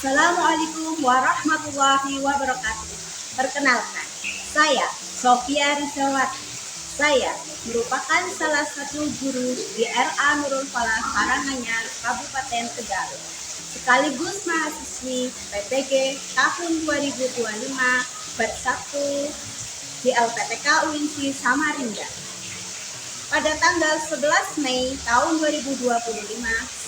Assalamualaikum warahmatullahi wabarakatuh. Perkenalkan, saya Sofia Rizawati. Saya merupakan salah satu guru di RA Nurul Falah Karanganyar, Kabupaten Tegal, sekaligus mahasiswi PPG tahun 2025 bersatu di LPTK UINSI Samarinda. Pada tanggal 11 Mei tahun 2025,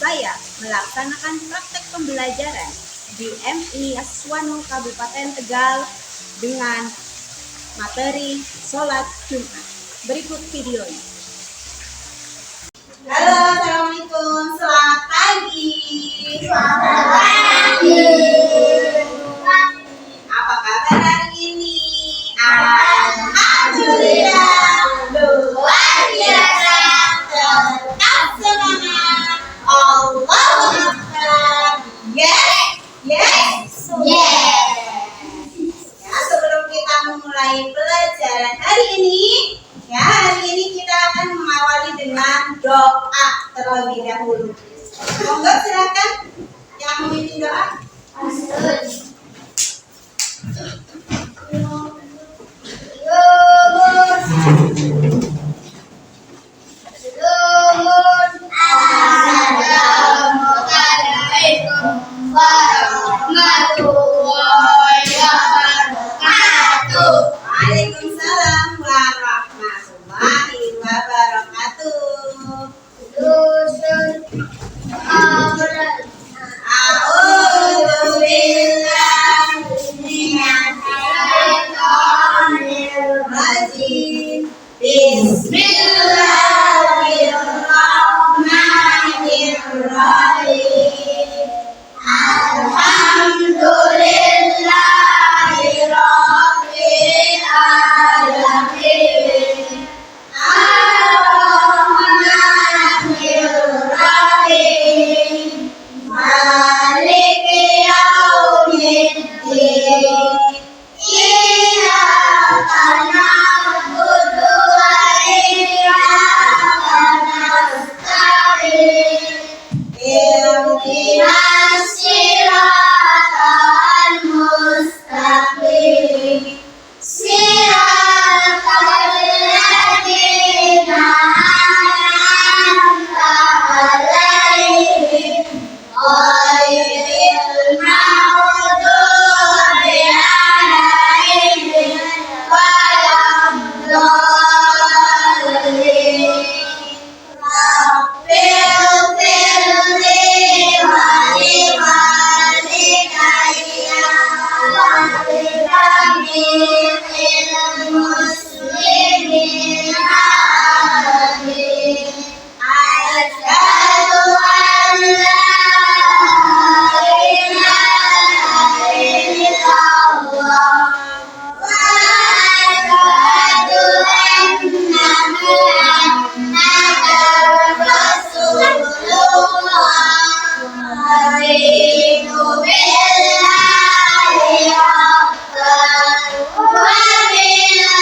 saya melaksanakan praktek pembelajaran di MI Aswano Kabupaten Tegal dengan materi sholat Jumat. Berikut videonya. Halo, assalamualaikum, selamat pagi. Selamat pagi. Apa kabar hari ini? Alhamdulillah, luar biasa. Tetap semangat. Allahu Akbar. Yes, yes, yes. Ya, sebelum kita memulai pelajaran hari ini, kita akan mengawali dengan doa terlebih dahulu. Monggo silakan yang memimpin doa. Assalamualaikum warahmatullahi wabarakatuh. Waalaikumsalam warahmatullahi wabarakatuh. A'udzu billahi minasyaitonir rajim. Bismillahirrahmanirrahim. Alhamdulillahirabbil alamin. Ar-Rahmanir-Rahim. Maliki yaumiddin. Iyyaka na'budu wa iyyaka nasta'in. Ihdinas siratal mustaqim. Siratal ladzina an'amta 'alaihim ghairil maghdubi 'alaihim waladdallin. Rabbighfirli wa liwalidayya wa lijami'il muslimin. Amin. Asyhadu an la ilaha illallah wa asyhadu anna Muhammadan Rasulullah. Raditu billahi rabban wa bil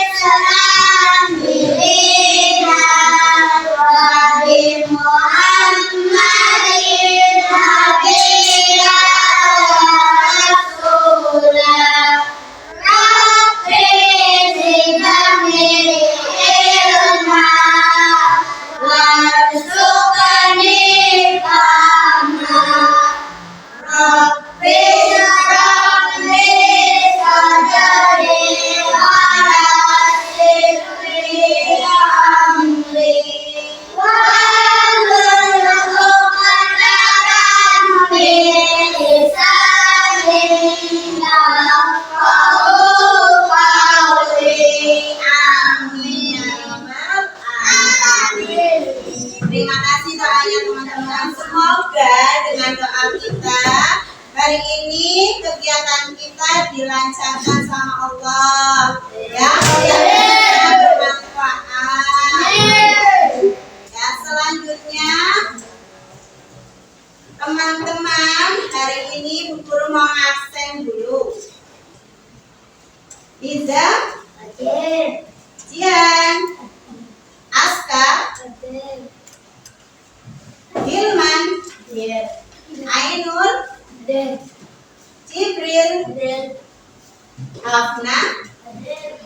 islami dinan wa bi Muhammadin nabiyyan rasulan. Rabbi zidni ilma warzuqni fahma. Rabbi shrah li sadri wa yassir li amri wahlul 'uqdatam min lisani yafqahu qawli. Amin ya rabbal alamin. Terima kasih doanya teman-teman. Semoga dengan doa kita hari ini kegiatan kita dilancarkan sama Allah. Ya, bermanfaat. Ya, selanjutnya teman-teman, hari ini Bu Guru mau absen dulu. Liza, Jian, Aska, Hilman, Ainur, Hadir. Hafna, Hadir.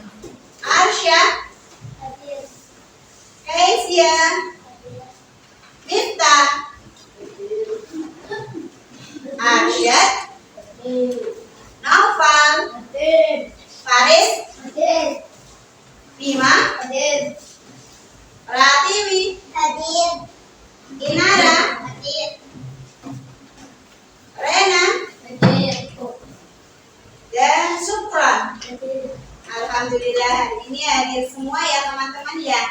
Arsyad, Hadir. Keisya, Miftah, Arsyad, Naufal, Hadir. Faris, Hadir. Bima, Hadir. Pratiwi, Hadir. Inara, Hadir. Rena, Hadir. dan Syukran. Hadir. Alhamdulillah hari ini hadir semua ya teman-teman ya.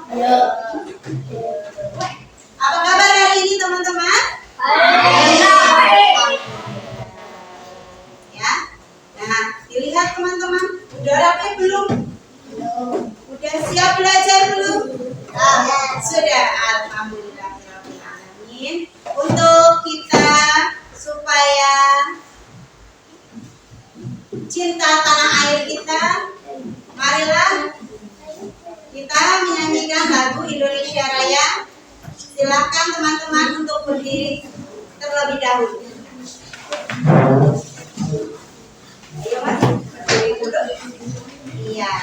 Ayo. Apa kabar hari ini teman-teman? Ya. Nah, dilihat teman-teman, udah rapi belum? Udah siap belajar belum? Sudah. Alhamdulillah. Untuk kita supaya cinta tanah air kita, marilah kita menyanyikan lagu Indonesia Raya. Silakan teman-teman untuk berdiri terlebih dahulu. Ayo mas, berdiri dulu. Iya,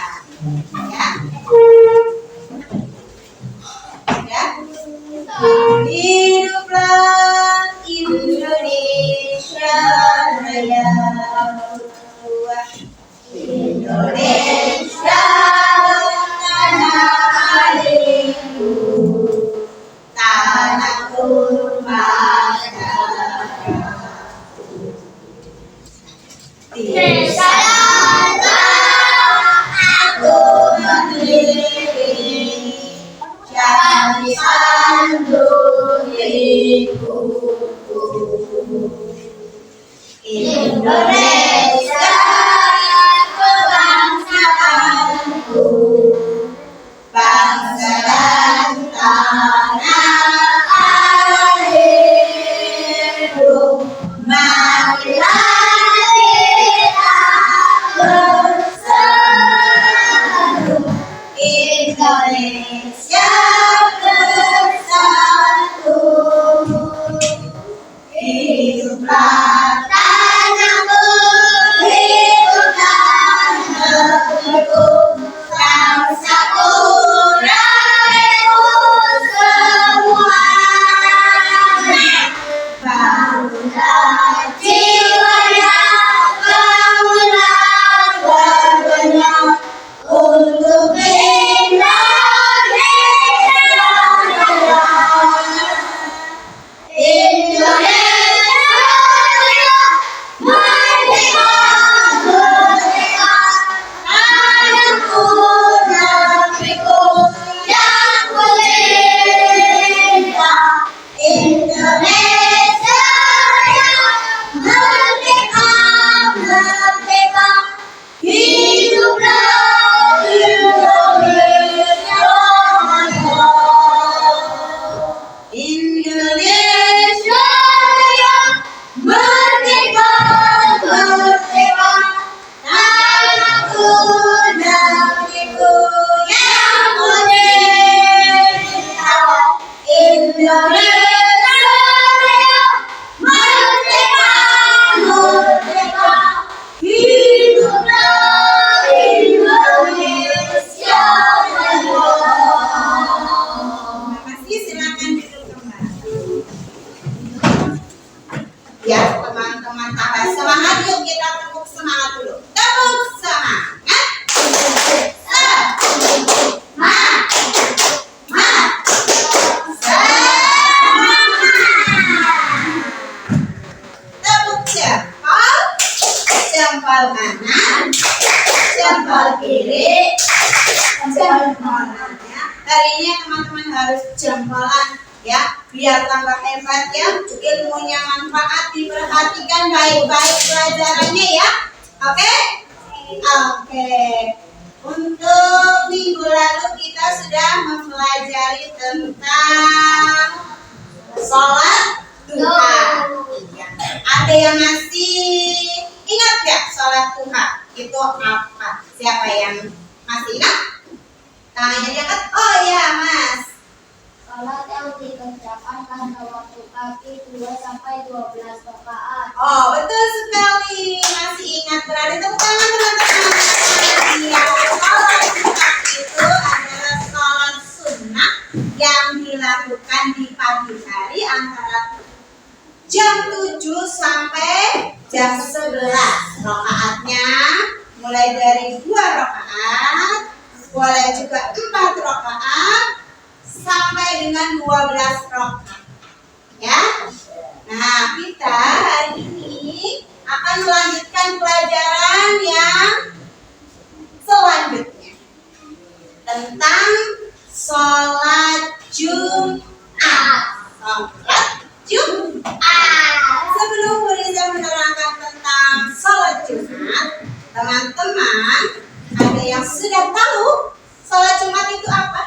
ya. Sudah. Hiduplah Indonesia Raya. Indonesia tanah airku, tanahku merdeka. Di sana aku berdiri, jadi sandung hidupku. Indonesia kebangsaanku, bangsa dan tanah airku. Marilah kita bersatu, Indonesia bersatu. Hiduplah tanahku, hiduplah negeriku, bangsaku, rakyatku semuanya. Bangunlah jiwanya, bangunlah warganya, untuk Indonesia Raya. Indonesia Raya, merdeka, merdeka, tanahku, negeriku yang mulia. Indonesia Raya, merdeka, merdeka, hiduplah Indonesia Raya. Indonesia Raya, merdeka, merdeka, tanahku, negeriku yang mulia. Indonesia Raya, merdeka, merdeka, hiduplah Indonesia Raya. Terima kasih, silakan duduk kembali. Ya teman-teman, tambah semangat yuk, kita tepuk semangat dulu. Tepuk semangat. Semangat. Tepuk jempol, jempol kanan, jempol kiri, jempol kanan. Hari ini teman-teman harus jempolan ya, biar tambah hebat ya, ilmunya manfaat, diperhatikan baik-baik pelajarannya ya. Oke? Oke. Untuk minggu lalu kita sudah mempelajari tentang sholat duha. Ada yang masih ingat nggak sholat duha itu apa? Siapa yang masih ingat? Tangannya diangkat. Oh ya mas. Salat yang yang dikerjakan pada waktu pagi 2 sampai 12 rakaat. Oh, betul sekali. Masih ingat, berarti tepuk tangan teman-teman. Iya, sholat Jumat itu adalah sholat sunnah yang dilakukan di pagi hari antara jam 7 sampai jam 11. Rakaatnya mulai dari 2 rakaat, boleh juga 4 rakaat, sampai dengan 12 rakaat. Ya. Nah, kita hari ini akan melanjutkan pelajaran yang selanjutnya tentang sholat Jumat. Sholat Jumat. Sebelum Bu Riza menerangkan tentang sholat Jumat, teman-teman ada yang sudah tahu sholat Jumat itu apa?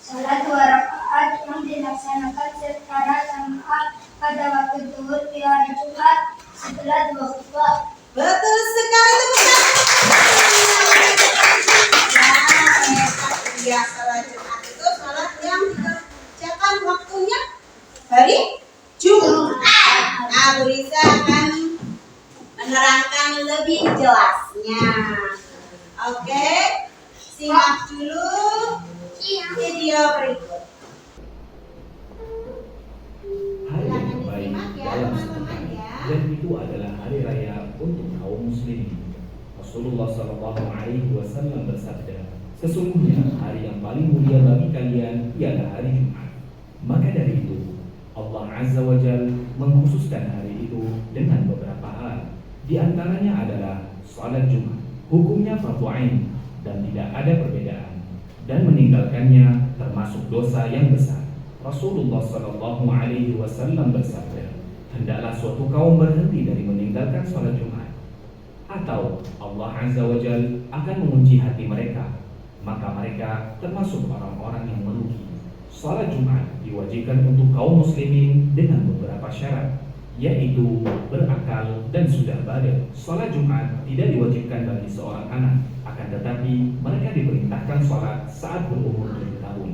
Salat 2 rakaat yang dilaksanakan secara jamaah pada waktu zuhur di hari Jumat setelah 2 khutbah. Betul sekali teman-teman. Ya, sholat Jumat itu sholat yang dikerjakan waktunya hari Jumat. Nah, Bu Riza akan menerangkan lebih jelasnya. Oke, simak dulu video berikut. Hari yang terbaik dalam sepekan, dan itu adalah hari raya untuk kaum muslimin. Rasulullah SAW bersabda, sesungguhnya hari yang paling mulia bagi kalian ialah hari Jumat. Maka dari itu, Allah Azza wa Jalla mengkhususkan hari itu dengan beberapa hal. Di antaranya adalah salat Jumat. Hukumnya fardhu ain dan tidak ada perbedaan. Dan meninggalkannya termasuk dosa yang besar. Rasulullah SAW bersabda, hendaklah suatu kaum berhenti dari meninggalkan sholat Jumat, atau Allah Azza wa Jalla akan mengunci hati mereka, maka mereka termasuk orang-orang yang merugi. Sholat Jumat diwajibkan untuk kaum muslimin dengan beberapa syarat, yaitu berakal dan sudah baligh. Sholat Jumat tidak diwajibkan bagi seorang anak, akan tetapi mereka diperintahkan sholat saat berumur 7 tahun.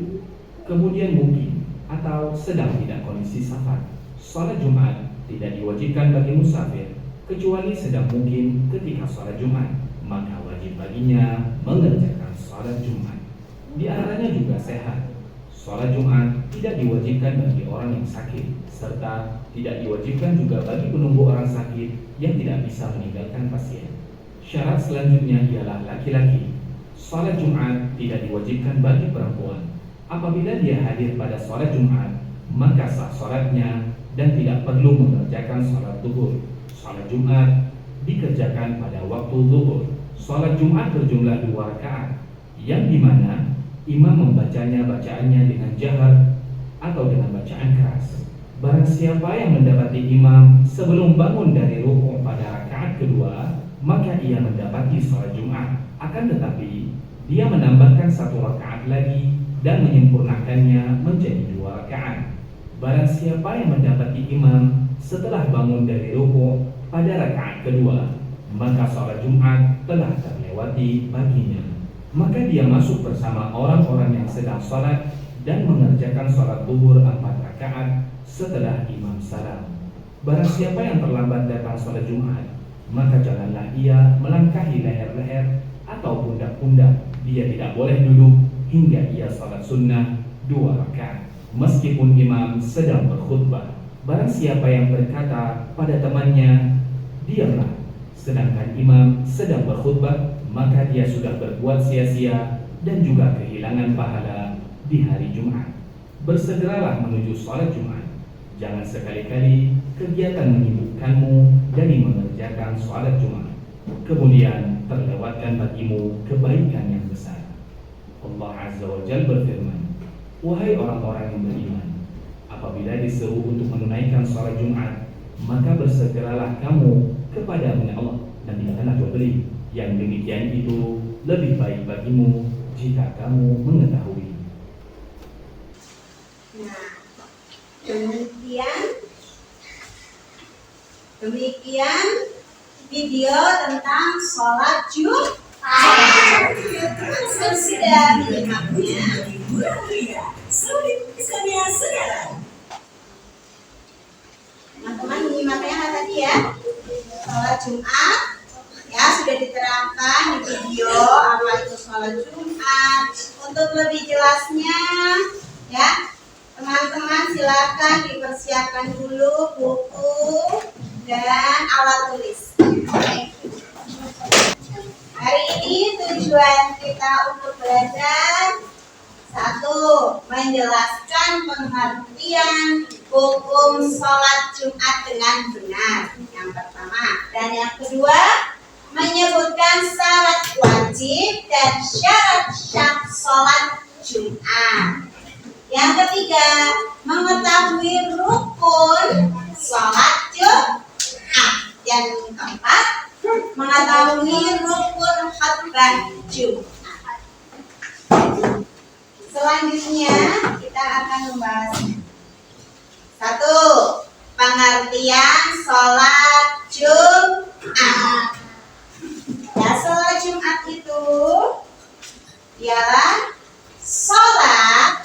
Kemudian mungkin atau sedang tidak kondisi safar. Sholat Jumat tidak diwajibkan bagi musafir, kecuali sedang mungkin ketika sholat Jumat, maka wajib baginya mengerjakan sholat Jumat. Di antaranya juga sehat. Sholat Jumat tidak diwajibkan bagi orang yang sakit, serta tidak diwajibkan juga bagi penunggu orang sakit yang tidak bisa meninggalkan pasien. Syarat selanjutnya ialah laki-laki. Sholat Jumat tidak diwajibkan bagi perempuan. Apabila dia hadir pada sholat Jumat, maka sah sholatnya dan tidak perlu mengerjakan sholat zuhur. Sholat Jumat dikerjakan pada waktu zuhur. Sholat Jumat berjumlah 2 rakaat, yang dimana imam membacanya bacaannya dengan jahar atau dengan bacaan keras. Barang siapa yang mendapati imam sebelum bangun dari rukuk pada rakaat kedua, maka ia mendapati sholat Jumat. Akan tetapi dia menambahkan 1 rakaat lagi dan menyempurnakannya menjadi 2 rakaat. Barang siapa yang mendapati imam setelah bangun dari rukuk pada rakaat kedua, maka sholat Jumat telah terlewati baginya. Maka dia masuk bersama orang-orang yang sedang sholat dan mengerjakan sholat zuhur 4 rakaat setelah imam salam. Barang siapa yang terlambat datang sholat Jumat, maka janganlah ia melangkahi leher-leher atau pundak-pundak. Dia tidak boleh duduk hingga ia sholat sunnah 2 rakaat meskipun imam sedang berkhutbah. Barang siapa yang berkata pada temannya, diamlah, sedangkan imam sedang berkhutbah, maka dia sudah berbuat sia-sia dan juga kehilangan pahala di hari Jumat. Bersegeralah menuju sholat Jumat. Jangan sekali-kali kegiatan menyibukkanmu dari mengerjakan sholat Jumat, kemudian terlewatkan bagimu kebaikan yang besar. Allah Azza wa Jalla berfirman, wahai orang-orang yang beriman, apabila diseru untuk menunaikan sholat Jumat, maka bersegeralah kamu kepada Allah dan janganlah jual beli. Yang demikian itu lebih baik bagimu jika kamu mengetahui. Nah, demikian video tentang sholat Jumat. sudah menyimaknya, teman-teman menyimaknya tadi ya. Sholat Jumat ya sudah diterangkan di video apa itu sholat Jumat. Untuk lebih jelasnya ya, teman-teman silakan dipersiapkan dulu buku dan alat tulis. Hari ini tujuan kita untuk belajar, satu, menjelaskan pengertian hukum sholat Jumat dengan benar, yang pertama. Dan yang kedua, menyebutkan syarat wajib dan syarat sah sholat Jumat. Yang ketiga, mengetahui rukun sholat Jumat. Yang keempat, mengetahui rukun khutbah Jumat. Selanjutnya kita akan membahas satu, pengertian sholat Jumat. Ya, sholat Jumat itu ialah sholat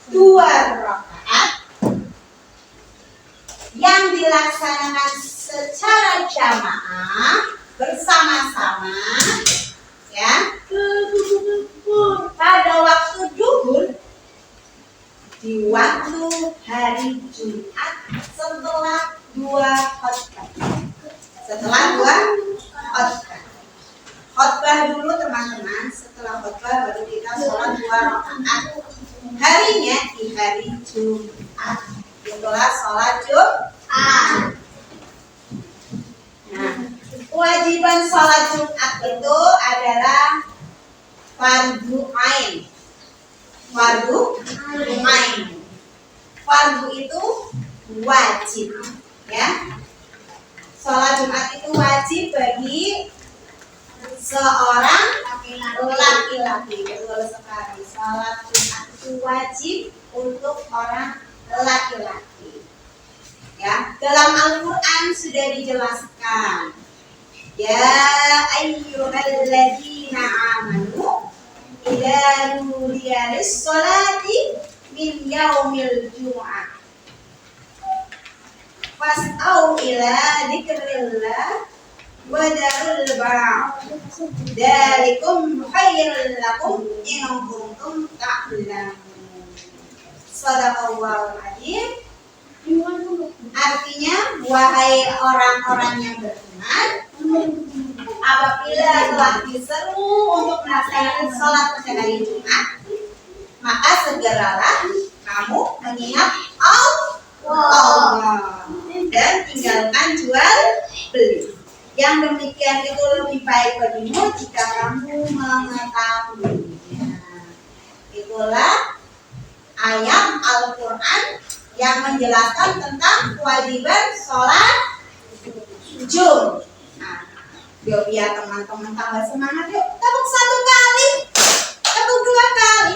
2 rakaat yang dilaksanakan secara jamaah bersama-sama ya pada waktu duhur di waktu hari Jumat setelah 2 khutbah. Setelah 2 khutbah. Khutbah dulu teman-teman, setelah khutbah baru kita sholat 2 rakaat. Harinya di hari Jumat. Itulah sholat Jumat. Nah, kewajiban sholat Jumat itu adalah fardu ain. Fardu ain. Fardu itu wajib, ya. Sholat Jumat itu wajib bagi seorang laki-laki. Betul sekali. Sholat Jumat itu wajib untuk orang laki-laki. Ya, dalam Al-Quran sudah dijelaskan. Ya ayyuhalladzina amanu idza nudiya lis-sholati min yaumil jumu'ah fas'au ila dzikrillah wa dzarul bai' dzalikum khairul lakum in kuntum ta'lamun. Shadaqallahul adzim. Artinya, wahai orang-orang yang beriman, apabila telah diseru untuk melaksanakan sholat pada hari Jumat, maka segeralah kamu mengingat Allah dan tinggalkan jual beli. Yang demikian itu lebih baik bagimu jika kamu mengetahuinya. Itulah ayat Al-Quran yang menjelaskan tentang kewajiban sholat Jumat. Nah, yuk biar teman-teman tambah semangat, yuk tepuk 1 kali, tepuk 2 kali,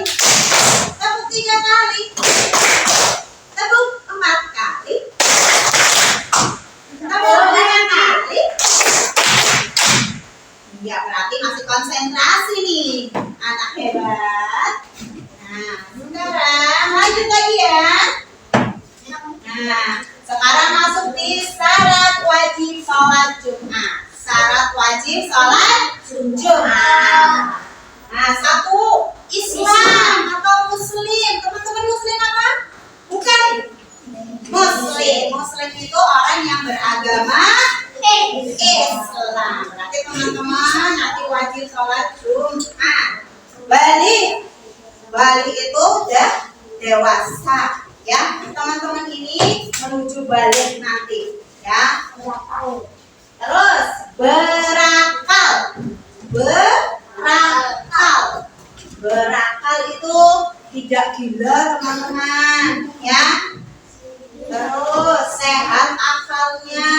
tepuk 3 kali, tepuk 4 kali, tepuk 5 kali. Ya berarti masih konsentrasi nih, anak hebat. Nah, sekarang lanjut lagi ya. Nah, sekarang masuk di syarat wajib sholat Jumat. Syarat wajib sholat Jumat. Nah, satu, Islam atau Muslim. Teman-teman Muslim apa? Bukan Muslim. Muslim itu orang yang beragama Islam. Berarti teman-teman nanti wajib sholat Jumat. Balik itu udah dewasa. Ya, teman-teman ini menuju balik nanti, ya. Terus berakal itu tidak gila teman-teman, ya. Terus sehat akalnya,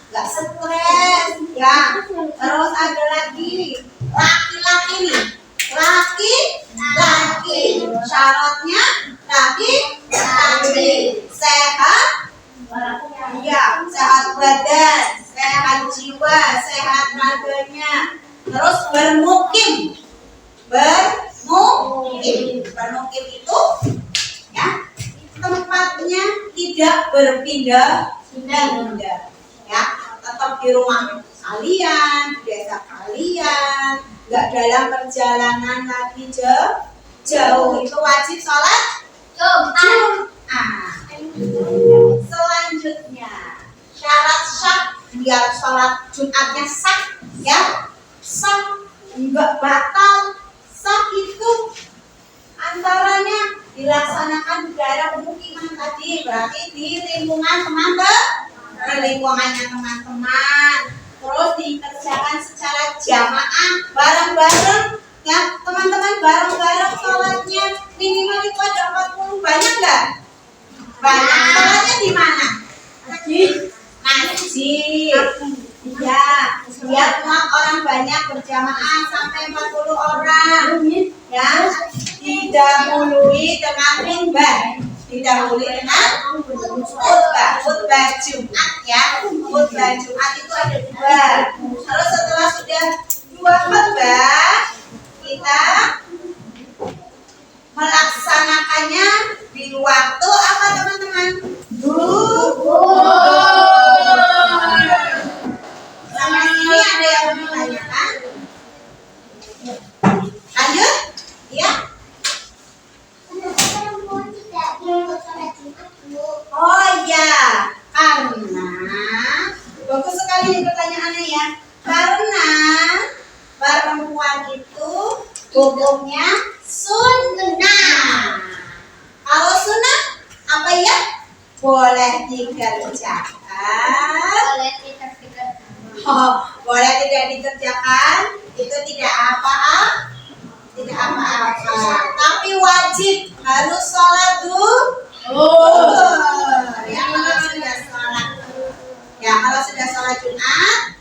nggak stres, ya. Terus ada lagi laki-laki nih, laki-laki, syaratnya laki sehat, ya, sehat badan, sehat jiwa, sehat raganya. Terus bermukim berpindah ya, tetap di rumah kalian, di desa kalian, nggak dalam perjalanan lagi jauh, itu wajib sholat Jumat. Selanjutnya syarat sah biar sholat Jumatnya sah ya, sah nggak batal, sah itu antaranya dilaksanakan di daerah pemukiman tadi, berarti di lingkungan lingkungannya teman-teman, terus dikerjakan secara jamaah bareng-bareng ya teman-teman, bareng-bareng sholatnya minimal itu ada 40, banyak nggak? Banyak. Sholatnya di mana? Masjid. Ya, biar umat orang banyak berjamaah sampai 40 orang ya, didahului dengan khutbah, khutbah Jumat ya. Khutbah Jumat itu ada 2. Terus setelah sudah 2 khutbah, kita melaksanakannya di waktu apa teman-teman? Sampai sini ada yang mau ditanyakan? Lanjut? Ya? Oh iya, karena bagus sekali nih pertanyaannya ya. Karena perempuan itu hukumnya sunnah. Kalau sunnah apa ya? Boleh dikerjakan. Oh, boleh tidak dikerjakan, itu tidak apa-apa. Tapi wajib harus sholat ya, kalau sudah sholat. Ya, kalau sudah sholat Jumat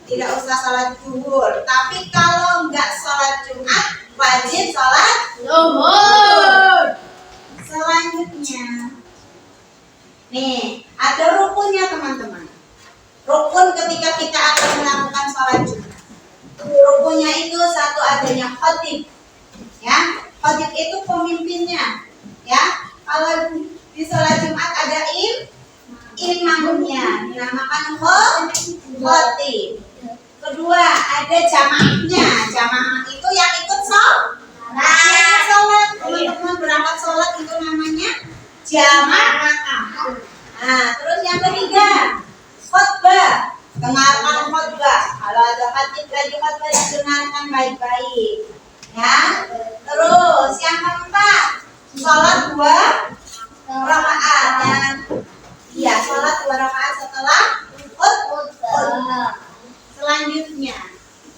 tidak usah sholat zuhur. Tapi kalau nggak sholat Jumat wajib sholat zuhur. Selanjutnya, nih ada rukunnya teman-teman. Rukun ketika kita akan melakukan sholat Jumat. Rukunnya itu satu adanya khatib. Ya, khatib itu pemimpinnya. Ya, kalau di sholat Jumat ada imamnya, dinamakan khatib. Kedua ada jamaahnya. Jamaah itu yang ikut sholat. Teman-teman berangkat sholat itu namanya jamaah. Nah, terus yang ketiga khutbah, dengarkan khutbah. Kalau ada khatib lagi khutbah dengarkan baik-baik. Ya. Terus yang keempat, sholat 2 rakaat. Iya, sholat 2 rakaat setelah khutbah. Selanjutnya,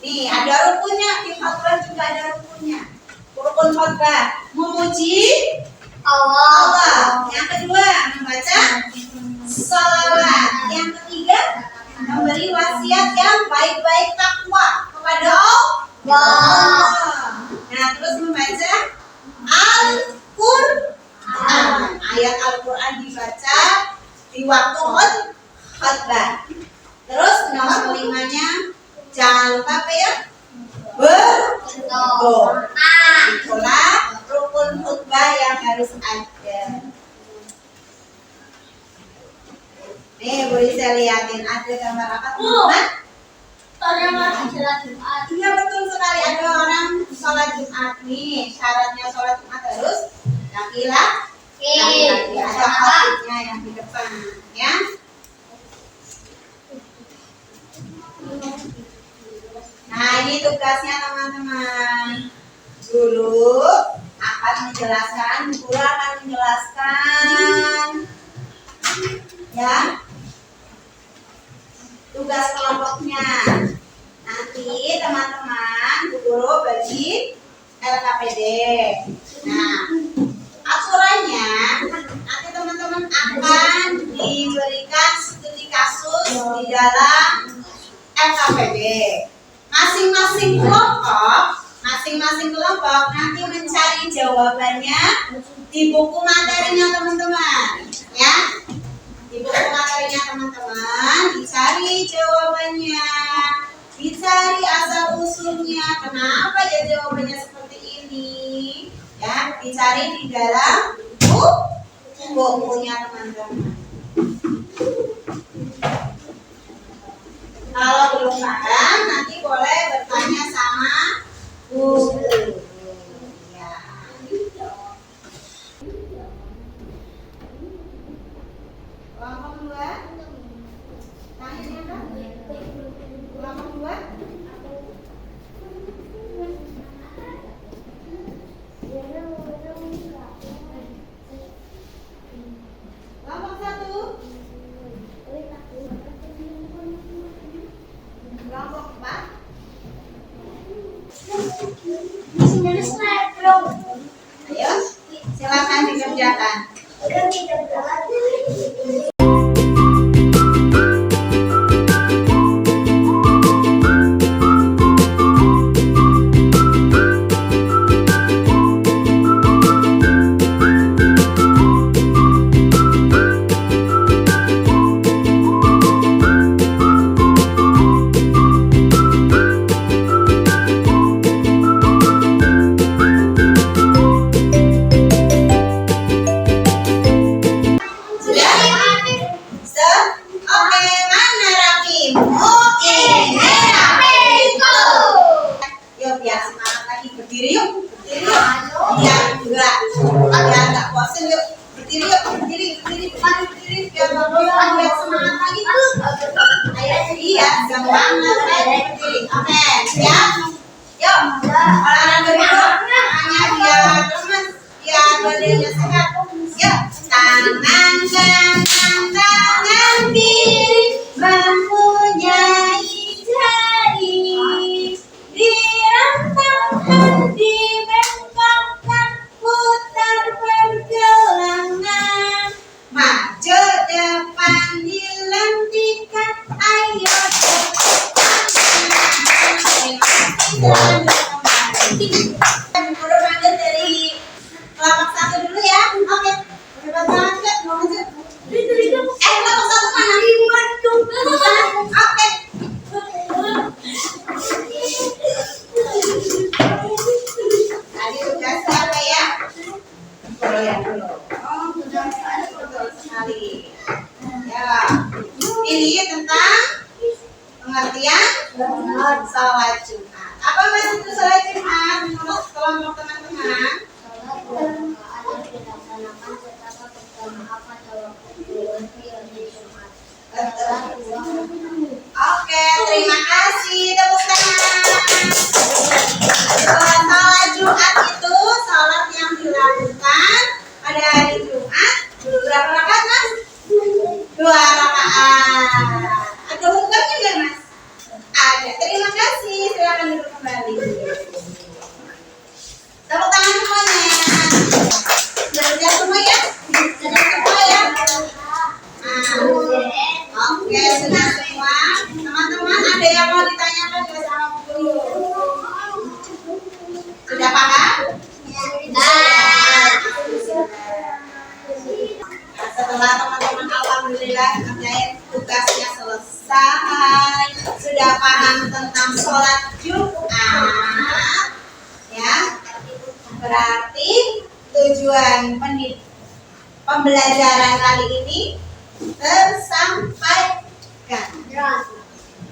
nih ada rukunnya, di khutbah juga ada rukunnya. Rukun khutbah memuji Allah. Yang kedua membaca salawat. Yang ketiga memberi wasiat yang baik-baik takwa kepada Allah. Nah, terus membaca Al-Qur'an. Ayat Al-Qur'an dibaca di waktu khutbah. Terus nomor 5-nya jangan lupa apa ya? Berdoa. Itulah rukun khutbah yang harus ada. Nih, boleh saya lihatin ada gambar apa teman-teman? Iya, betul sekali, ada orang sholat Jumat nih. Syaratnya sholat Jumat harus laki-laki. Ada khatibnya yang di depan, ya. Nah, ini tugasnya teman-teman. Dulu akan menjelaskan, guru akan menjelaskan ya tugas kelompoknya. Nanti teman-teman guru bagi LKPD. Nah, aturannya nanti teman-teman akan diberikan studi kasus di dalam LKPD. Masing-masing kelompok nanti mencari jawabannya di buku materinya teman-teman, ya. Di buku materinya teman-teman dicari jawabannya, dicari asal usulnya, kenapa ya jawabannya seperti ini, ya. Dicari di dalam bukunya teman-teman. Kalau belum paham, nanti boleh bertanya sama guru. Ya. Kelompok 2. Tanya siapa? Kelompok 2. Kelompok 1. Kelompok 4. Ayo, silakan dikerjakan. Ini tentang pengertian sholat Jumat. Apa maksud sholat Jumat menurut kelompok teman-teman? Oke, terima kasih. Tepuk tangan. Sholat Jumat itu sholat yang dilakukan pada hari Jumat. Berapa rakaat, Mas? 2 rakaat. Ada hukumnya nggak, Mas? Ada. Terima kasih. Silakan duduk kembali. Tepuk tangan semuanya. Sudah semua ya? Sudah semua ya? Oke, sudah semua. Teman-teman, ada yang mau ditanyakan ke sama guru? Sudah paham? Setelah teman-teman alhamdulillah ngerjain tugasnya selesai, sudah paham tentang sholat Jumat, ya, berarti tujuan pembelajaran kali ini tersampaikan.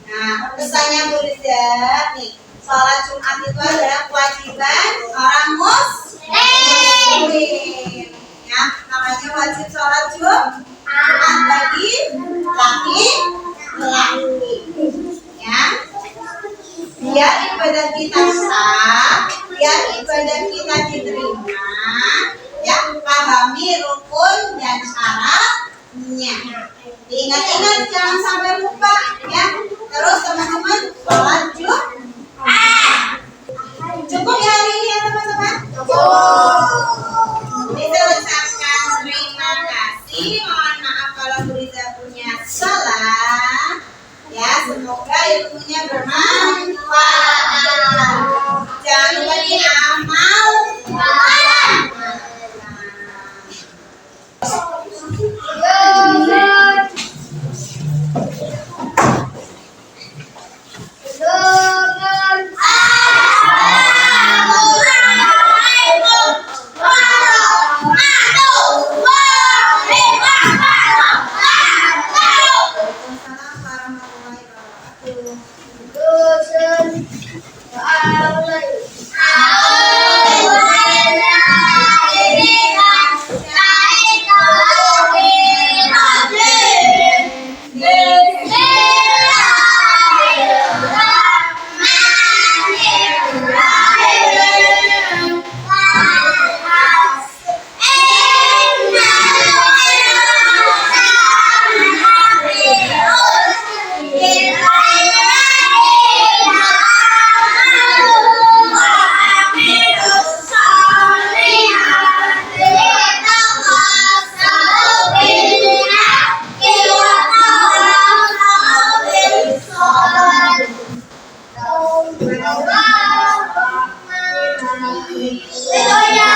Nah, pesannya Bu Riza nih, sholat Jumat itu adalah kewajiban orang muslim. Ya, namanya wajib sholat Jumat bagi laki-laki. Ya, biar ibadah kita sah, biar ibadah kita diterima, ya, pahami rukun dan syaratnya. Ingat-ingat jangan sampai lupa, ya. Terus teman-teman sholat Jumat. Cukup ya hari ini ya teman-teman? Cukup. Bisa ucapkan terima kasih. Mohon maaf kalau Bu Riza punya salah. Ya, semoga ilmunya bermanfaat. Jangan lupa diamal. Waalaikumsalam warahmatullahi wabarakatuh. Ridhonya.